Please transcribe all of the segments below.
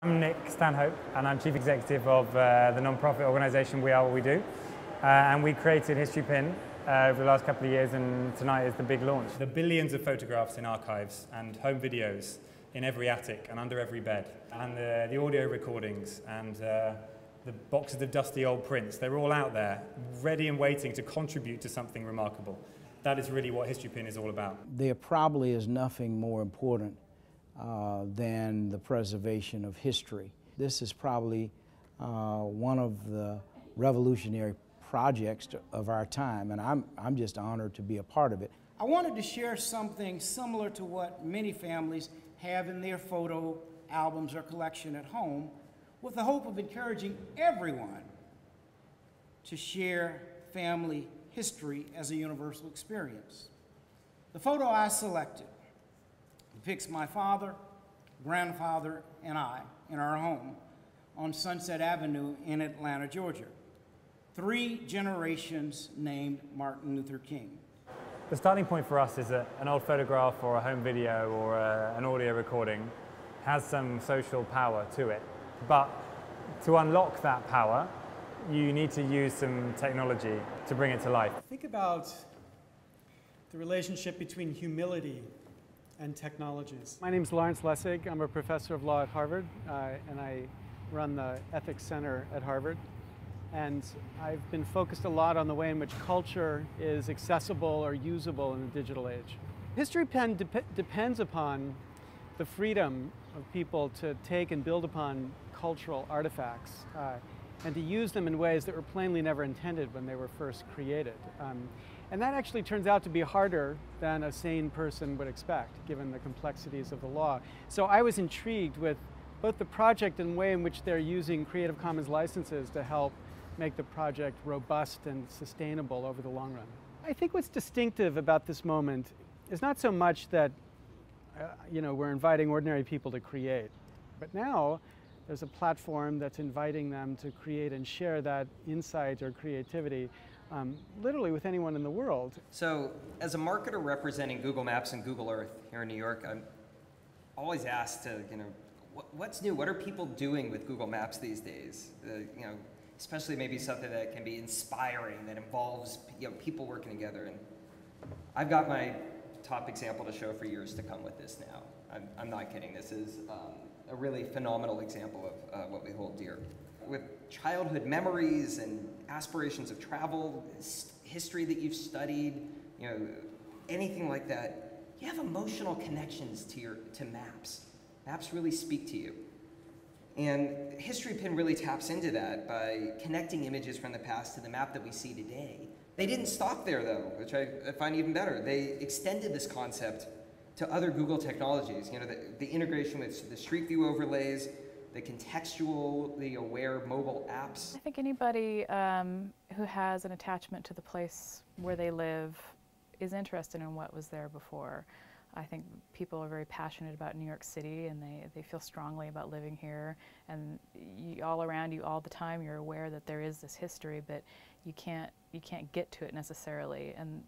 I'm Nick Stanhope and I'm Chief Executive of the non-profit organisation We Are What We Do, and we created Historypin over the last couple of years, and tonight is the big launch. The billions of photographs in archives and home videos in every attic and under every bed, and the audio recordings and the boxes of dusty old prints, they're all out there ready and waiting to contribute to something remarkable. That is really what Historypin is all about. There probably is nothing more important than the preservation of history. This is probably one of the revolutionary projects of our time, and I'm just honored to be a part of it. I wanted to share something similar to what many families have in their photo albums or collection at home, with the hope of encouraging everyone to share family history as a universal experience. The photo I selected depicts my father, grandfather, and I in our home on Sunset Avenue in Atlanta, Georgia. 3 generations named Martin Luther King. The starting point for us is that an old photograph or a home video or an audio recording has some social power to it. But to unlock that power, you need to use some technology to bring it to life. Think about the relationship between humility and technologies. My name is Lawrence Lessig. I'm a professor of law at Harvard, and I run the Ethics Center at Harvard. And I've been focused a lot on the way in which culture is accessible or usable in the digital age. Historypin depends upon the freedom of people to take and build upon cultural artifacts and to use them in ways that were plainly never intended when they were first created. And that actually turns out to be harder than a sane person would expect, given the complexities of the law. So I was intrigued with both the project and the way in which they're using Creative Commons licenses to help make the project robust and sustainable over the long run. I think what's distinctive about this moment is not so much that we're inviting ordinary people to create, but now there's a platform that's inviting them to create and share that insight or creativity literally with anyone in the world. So as a marketer representing Google Maps and Google Earth here in New York, I'm always asked to, what's new? What are people doing with Google Maps these days? Especially maybe something that can be inspiring, that involves people working together. And I've got my top example to show for years to come with this now. I'm not kidding. This is a really phenomenal example of what we hold dear. With childhood memories and aspirations of travel, history that you've studied, anything like that, you have emotional connections to maps. Maps really speak to you. And Historypin really taps into that by connecting images from the past to the map that we see today. They didn't stop there though, which I find even better. They extended this concept to other Google technologies. The integration with the Street View overlays, the contextually aware mobile apps. I think anybody who has an attachment to the place where they live is interested in what was there before. I think people are very passionate about New York City, and they feel strongly about living here. And all around you, all the time, you're aware that there is this history, but you can't get to it necessarily. And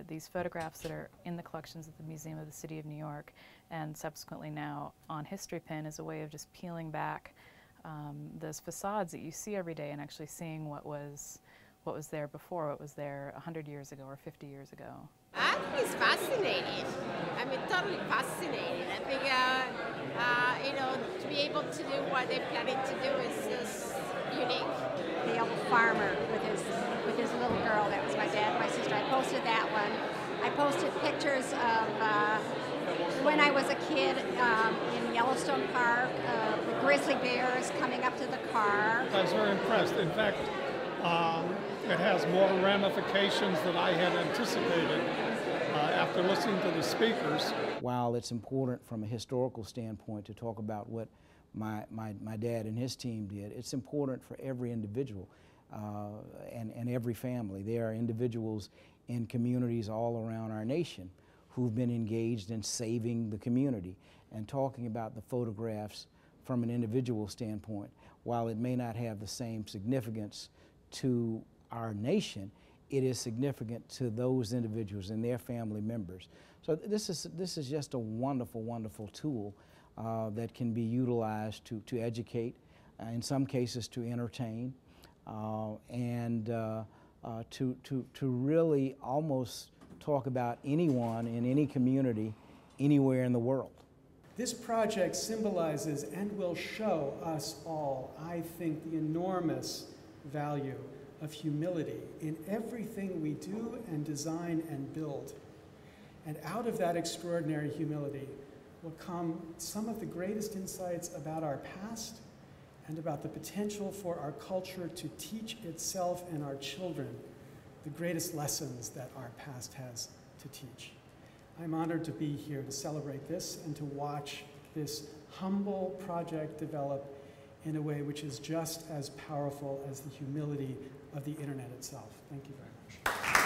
these photographs that are in the collections at the Museum of the City of New York, and subsequently now on Historypin, is a way of just peeling back those facades that you see every day and actually seeing what was there before, what was there 100 years ago or 50 years ago. I think it's fascinating. I mean, totally fascinating. I think, to be able to do what they're planning to do is just unique. The old farmer with his little girl, that was my dad and my sister. I posted that one. I posted pictures of when I was a kid in Yellowstone Park, the grizzly bears coming up to the car. I was very impressed. In fact, it has more ramifications than I had anticipated after listening to the speakers. While it's important from a historical standpoint to talk about what my dad and his team did, it's important for every individual and every family. There are individuals in communities all around our nation who've been engaged in saving the community, and talking about the photographs from an individual standpoint, while it may not have the same significance to our nation, it is significant to those individuals and their family members. So this is just a wonderful, wonderful tool that can be utilized to educate, in some cases to entertain, and to really almost talk about anyone in any community anywhere in the world. This project symbolizes and will show us all, I think, the enormous value of humility in everything we do and design and build. And out of that extraordinary humility will come some of the greatest insights about our past and about the potential for our culture to teach itself and our children the greatest lessons that our past has to teach. I'm honored to be here to celebrate this and to watch this humble project develop in a way which is just as powerful as the humility of the internet itself. Thank you very much.